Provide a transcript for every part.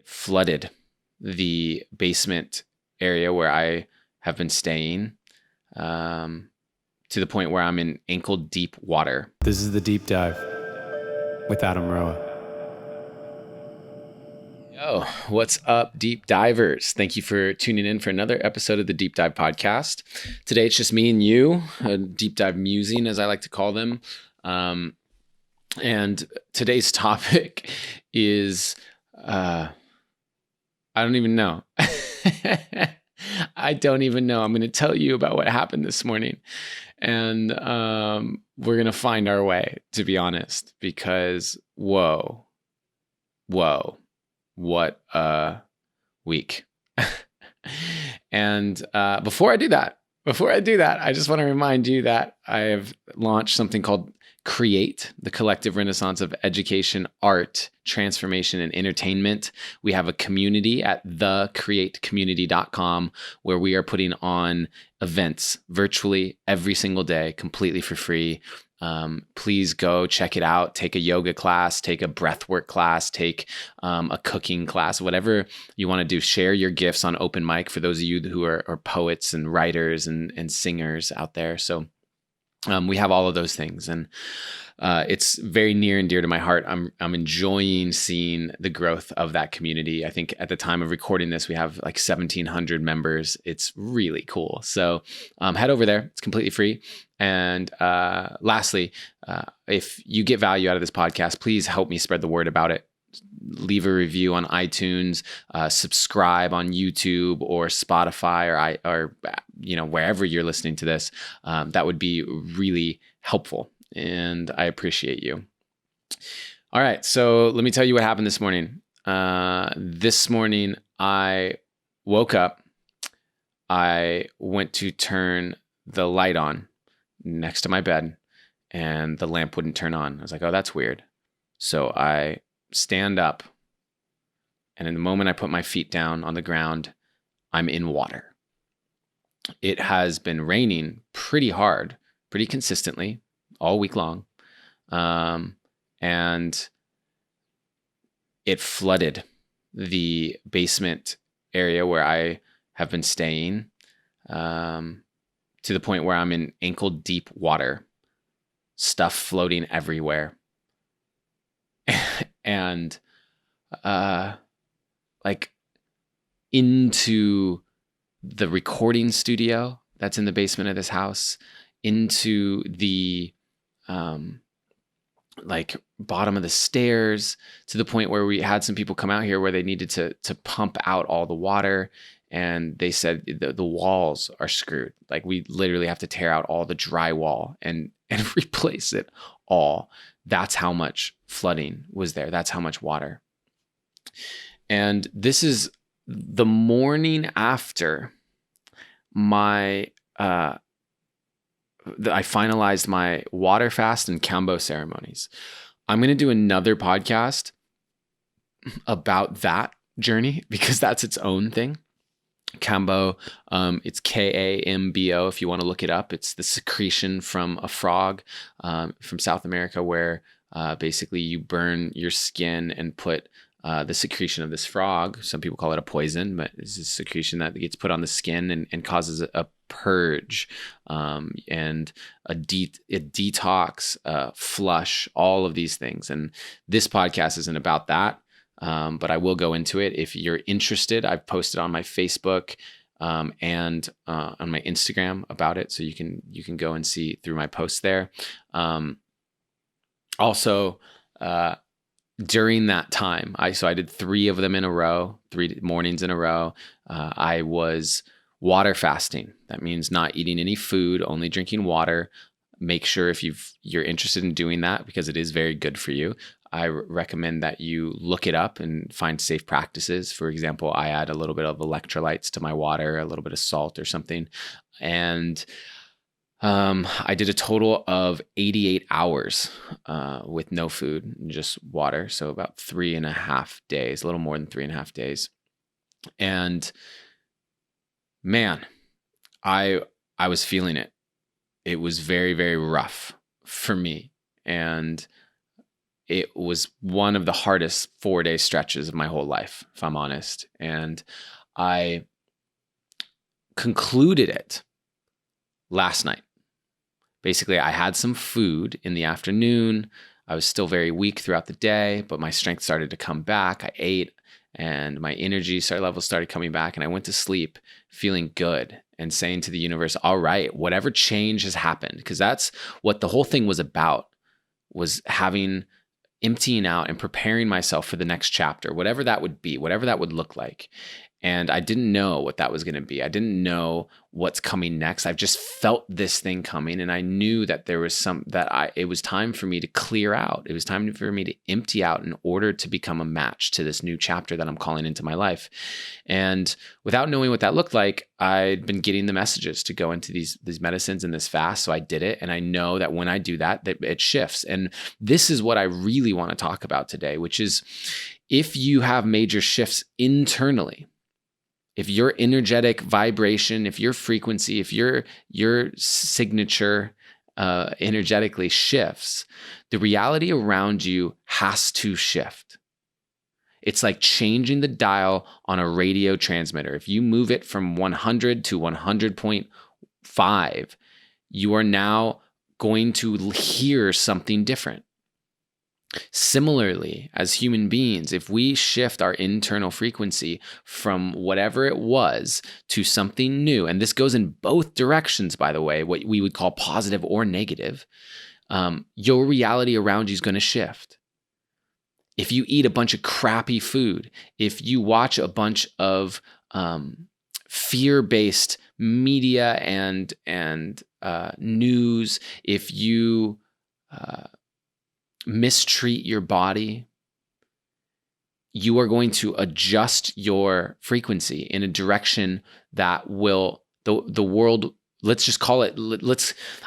it flooded the basement area where I have been staying, to the point where I'm in ankle deep water. This is the Deep Dive with Adam Roa. Yo, what's up, deep divers? Thank you for tuning in for another episode of the Deep Dive podcast. Today it's just me and you, a deep dive musing, as I like to call them. And today's topic is, I don't even know. I don't even know. I'm going to tell you about what happened this morning. And we're going to find our way, to be honest, because whoa, what a week. And before I do that, I just want to remind you that I have launched something called Create, the collective renaissance of education, art, transformation, and entertainment. We have a community at thecreatecommunity.com where we are putting on events virtually every single day, completely for free. Please go check it out. Take a yoga class, take a breathwork class, take a cooking class, whatever you want to do. Share your gifts on open mic for those of you who are poets and writers and singers out there. So we have all of those things, and it's very near and dear to my heart. I'm enjoying seeing the growth of that community. I think at the time of recording this, we have like 1,700 members. It's really cool. So head over there. It's completely free. And lastly, if you get value out of this podcast, please help me spread the word about it. Leave a review on iTunes, subscribe on YouTube or Spotify or wherever you're listening to this. That would be really helpful, and I appreciate you. All right, so let me tell you what happened this morning. This morning I woke up. I went to turn the light on next to my bed, and the lamp wouldn't turn on. I was like, oh, that's weird. So I stand up, and in the moment I put my feet down on the ground, I'm in water. It has been raining pretty hard, pretty consistently all week long. And it flooded the basement area where I have been staying, to the point where I'm in ankle deep water, stuff floating everywhere. And like into the recording studio that's in the basement of this house, into the like bottom of the stairs, to the point where we had some people come out here where they needed to pump out all the water. And they said the walls are screwed. Like we literally have to tear out all the drywall and replace it all. That's how much flooding was there. That's how much water. And this is the morning after my I finalized my water fast and Kambo ceremonies. I'm going to do another podcast about that journey because that's its own thing. Kambo, it's Kambo if you want to look it up. It's the secretion from a frog from South America where basically you burn your skin and put the secretion of this frog. Some people call it a poison, but it's a secretion that gets put on the skin and causes a purge and a detox, flush, all of these things. And this podcast isn't about that. But I will go into it. If you're interested, I've posted on my Facebook and on my Instagram about it, so you can go and see through my posts there. Also, during that time, I did 3 of them in a row, 3 mornings in a row. I was water fasting. That means not eating any food, only drinking water. Make sure if you're interested in doing that, because it is very good for you. I recommend that you look it up and find safe practices. For example, I add a little bit of electrolytes to my water, a little bit of salt or something. And I did a total of 88 hours with no food, just water. So about 3.5 days, a little more than 3.5 days. And man, I was feeling it. It was very, very rough for me. And it was one of the hardest 4-day stretches of my whole life, if I'm honest. And I concluded it last night. Basically, I had some food in the afternoon. I was still very weak throughout the day, but my strength started to come back. I ate and my energy levels started coming back, and I went to sleep feeling good and saying to the universe, all right, whatever change has happened, because that's what the whole thing was about, was emptying out and preparing myself for the next chapter, whatever that would be, whatever that would look like. And I didn't know what that was going to be. I didn't know what's coming next. I've just felt this thing coming, and I knew that there was it was time for me to clear out. It was time for me to empty out in order to become a match to this new chapter that I'm calling into my life. And without knowing what that looked like, I'd been getting the messages to go into these medicines and this fast. So I did it. And I know that when I do that it shifts. And this is what I really want to talk about today, which is if you have major shifts internally, if your energetic vibration, if your frequency, if your signature energetically shifts, the reality around you has to shift. It's like changing the dial on a radio transmitter. If you move it from 100 to 100.5, you are now going to hear something different. Similarly, as human beings, if we shift our internal frequency from whatever it was to something new, and this goes in both directions, by the way, what we would call positive or negative, your reality around you is going to shift. If you eat a bunch of crappy food, if you watch a bunch of fear-based media and news, if you mistreat your body, you are going to adjust your frequency in a direction that will, the world, let's just call it,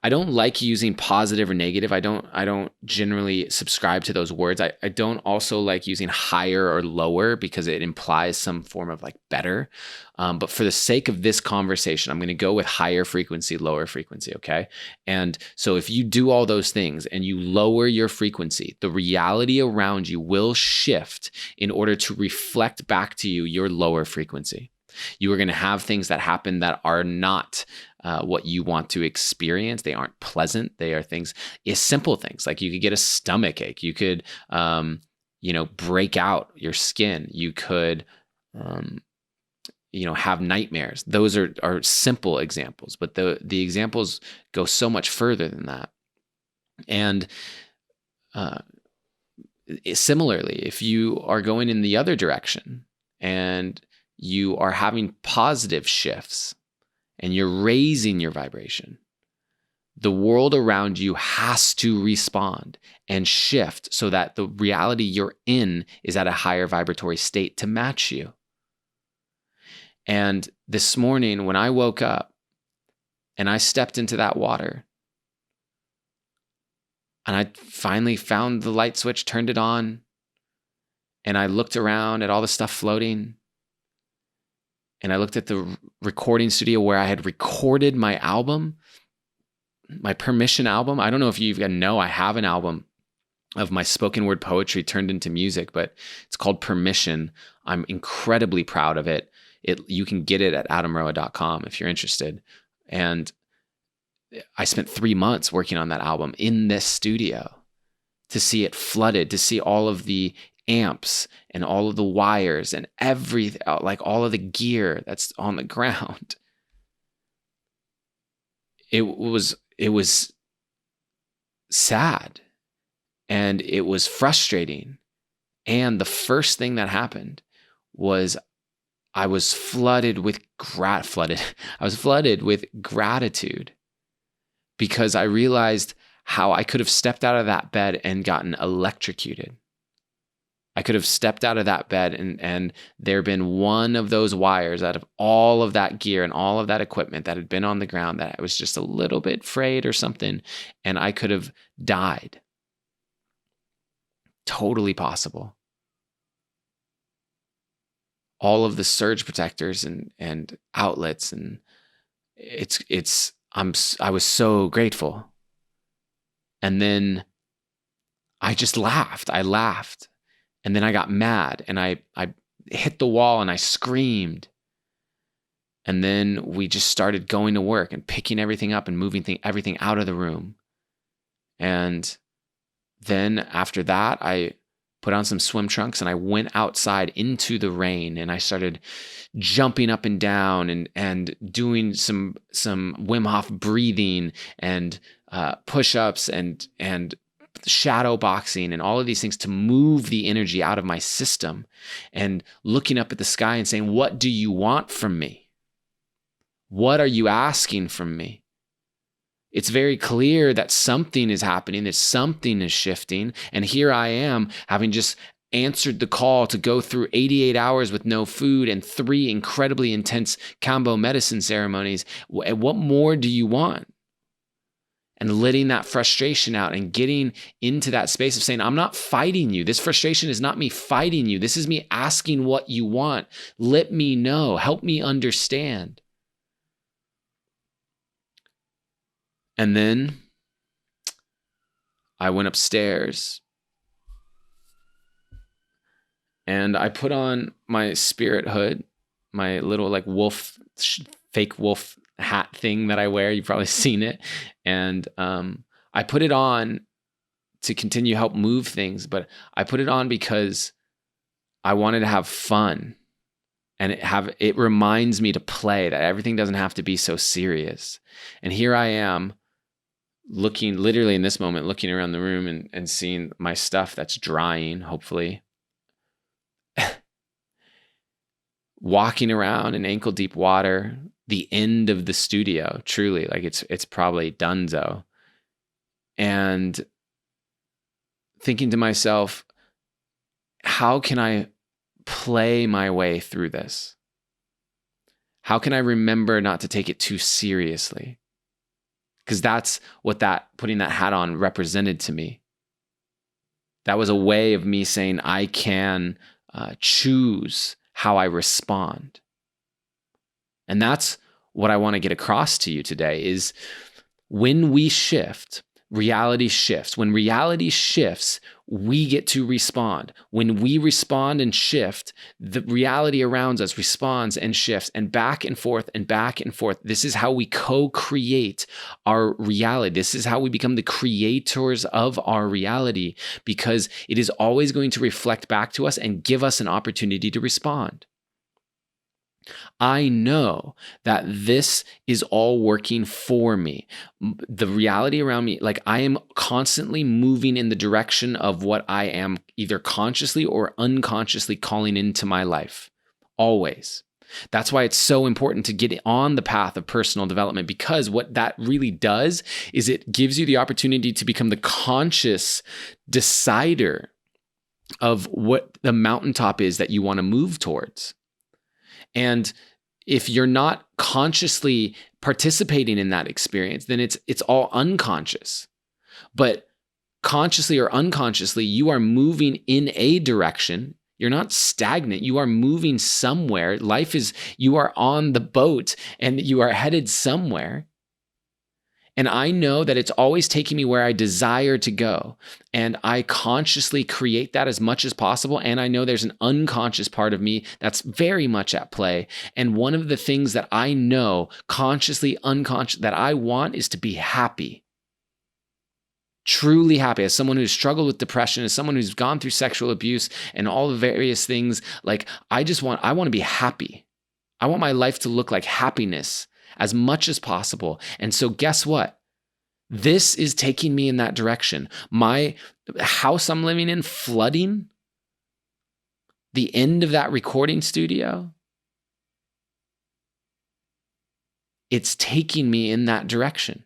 I don't like using positive or negative. I don't generally subscribe to those words. I don't also like using higher or lower because it implies some form of like better. But for the sake of this conversation, I'm going to go with higher frequency, lower frequency. Okay. And so if you do all those things and you lower your frequency, the reality around you will shift in order to reflect back to you your lower frequency. You are going to have things that happen that are not what you want to experience. They aren't pleasant. They are simple things. Like you could get a stomach ache. You could, break out your skin. You could, have nightmares. Those are simple examples, but the examples go so much further than that. And similarly, if you are going in the other direction and you are having positive shifts and you're raising your vibration, the world around you has to respond and shift so that the reality you're in is at a higher vibratory state to match you. And this morning when I woke up and I stepped into that water and I finally found the light switch, turned it on, and I looked around at all the stuff floating. And I looked at the recording studio where I had recorded my album, my Permission album. I don't know if you even know, I have an album of my spoken word poetry turned into music, but it's called Permission. I'm incredibly proud of it. You can get it at adamroa.com if you're interested. And I spent 3 months working on that album in this studio to see it flooded, to see all of the amps and all of the wires and everything, like all of the gear that's on the ground. It was sad and it was frustrating. And the first thing that happened was I was flooded with gratitude because I realized how I could have stepped out of that bed and gotten electrocuted. I could have stepped out of that bed and there been one of those wires out of all of that gear and all of that equipment that had been on the ground that I was just a little bit frayed or something, and I could have died. Totally possible. All of the surge protectors and outlets, and I was so grateful. And then I just laughed. I laughed. And then I got mad and I hit the wall and I screamed. And then we just started going to work and picking everything up and moving everything out of the room. And then after that, I put on some swim trunks and I went outside into the rain and I started jumping up and down and doing some Wim Hof breathing and push-ups and shadow boxing and all of these things to move the energy out of my system, and looking up at the sky and saying, what do you want from me? What are you asking from me? It's very clear that something is happening, that something is shifting. And here I am, having just answered the call to go through 88 hours with no food and 3 incredibly intense Kambo medicine ceremonies. What more do you want? And letting that frustration out and getting into that space of saying, I'm not fighting you. This frustration is not me fighting you. This is me asking what you want. Let me know. Help me understand. And then I went upstairs and I put on my spirit hood, my little like fake wolf hat thing that I wear. You've probably seen it. And I put it on to continue help move things, but I put it on because I wanted to have fun. And it reminds me to play, that everything doesn't have to be so serious. And here I am, looking literally in this moment, looking around the room and seeing my stuff that's drying, hopefully. Walking around in ankle deep water, the end of the studio, truly, like it's probably donezo. And thinking to myself, how can I play my way through this? How can I remember not to take it too seriously? Because that's what putting that hat on represented to me. That was a way of me saying I can choose how I respond. And that's what I want to get across to you today is when we shift, reality shifts. When reality shifts, we get to respond. When we respond and shift, the reality around us responds and shifts, and back and forth and back and forth. This is how we co-create our reality. This is how we become the creators of our reality, because it is always going to reflect back to us and give us an opportunity to respond. I know that this is all working for me. The reality around me, like I am constantly moving in the direction of what I am either consciously or unconsciously calling into my life. Always. That's why it's so important to get on the path of personal development, because what that really does is it gives you the opportunity to become the conscious decider of what the mountaintop is that you want to move towards. And if you're not consciously participating in that experience, then it's all unconscious. But consciously or unconsciously, you are moving in a direction. You're not stagnant. You are moving somewhere. You are on the boat and you are headed somewhere. And I know that it's always taking me where I desire to go. And I consciously create that as much as possible. And I know there's an unconscious part of me that's very much at play. And one of the things that I know consciously, unconscious, that I want is to be happy. Truly happy. As someone who's struggled with depression, as someone who's gone through sexual abuse and all the various things, like I want to be happy. I want my life to look like happiness as much as possible. And so guess what? This is taking me in that direction. My house I'm living in, flooding, the end of that recording studio, it's taking me in that direction.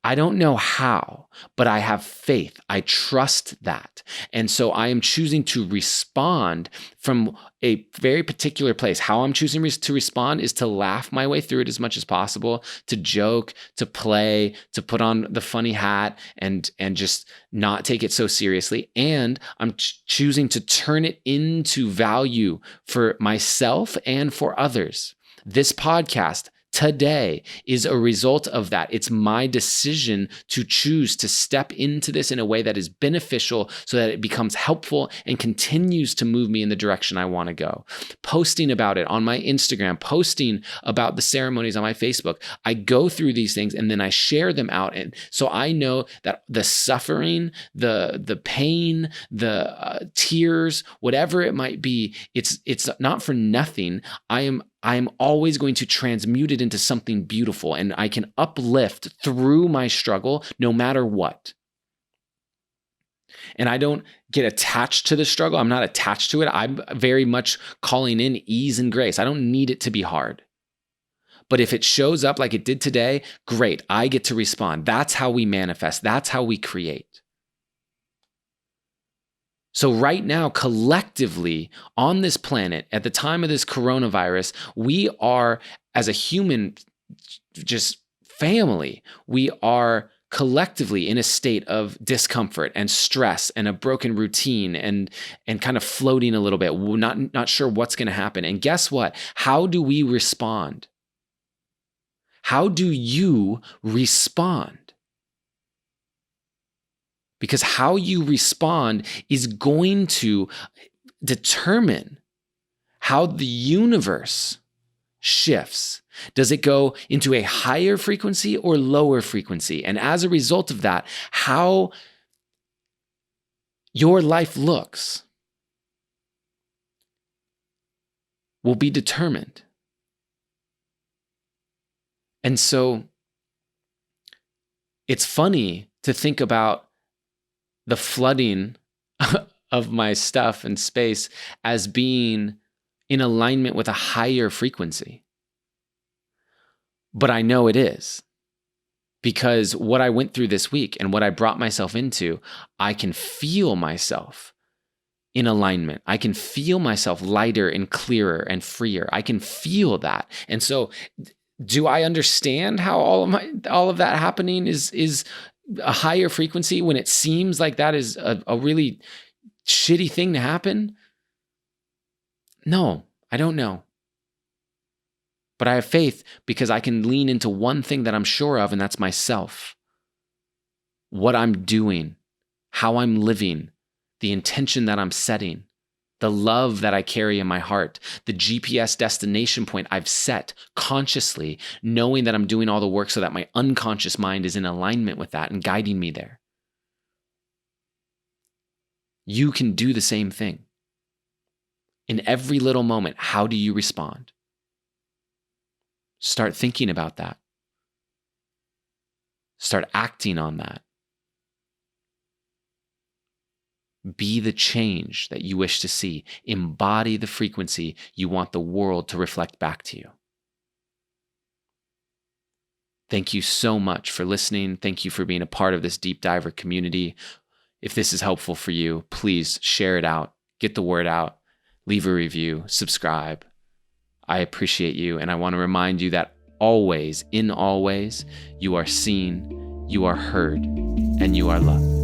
I don't know how, but I have faith. I trust that. And so I am choosing to respond from a very particular place. How I'm choosing to respond is to laugh my way through it as much as possible, to joke, to play, to put on the funny hat and just not take it so seriously. And I'm choosing to turn it into value for myself and for others. This podcast today is a result of that. It's my decision to choose to step into this in a way that is beneficial so that it becomes helpful and continues to move me in the direction I want to go. Posting about it on my Instagram, posting about the ceremonies on my Facebook. I go through these things and then I share them out. And so I know that the suffering, the pain, the tears, whatever it might be, it's not for nothing. I am always going to transmute it into something beautiful, and I can uplift through my struggle no matter what. And I don't get attached to the struggle. I'm not attached to it. I'm very much calling in ease and grace. I don't need it to be hard. But if it shows up like it did today, great. I get to respond. That's how we manifest. That's how we create. So right now, collectively on this planet, at the time of this coronavirus, we are, as a human just family, we are collectively in a state of discomfort and stress and a broken routine and kind of floating a little bit, not sure what's going to happen. And guess what? How do we respond? How do you respond? Because how you respond is going to determine how the universe shifts. Does it go into a higher frequency or lower frequency? And as a result of that, how your life looks will be determined. And so it's funny to think about the flooding of my stuff and space as being in alignment with a higher frequency. But I know it is, because what I went through this week and what I brought myself into, I can feel myself in alignment. I can feel myself lighter and clearer and freer. I can feel that. And so do I understand how all of that happening is a higher frequency when it seems like that is a really shitty thing to happen? No, I don't know. But I have faith because I can lean into one thing that I'm sure of, and that's myself. What I'm doing, how I'm living, the intention that I'm setting, the love that I carry in my heart, the GPS destination point I've set consciously, knowing that I'm doing all the work so that my unconscious mind is in alignment with that and guiding me there. You can do the same thing. In every little moment, how do you respond? Start thinking about that. Start acting on that. Be the change that you wish to see. Embody the frequency you want the world to reflect back to you. Thank you so much for listening. Thank you for being a part of this Deep Diver community. If this is helpful for you, please share it out. Get the word out. Leave a review. Subscribe. I appreciate you, and I want to remind you that always, in all ways, you are seen, you are heard, and you are loved.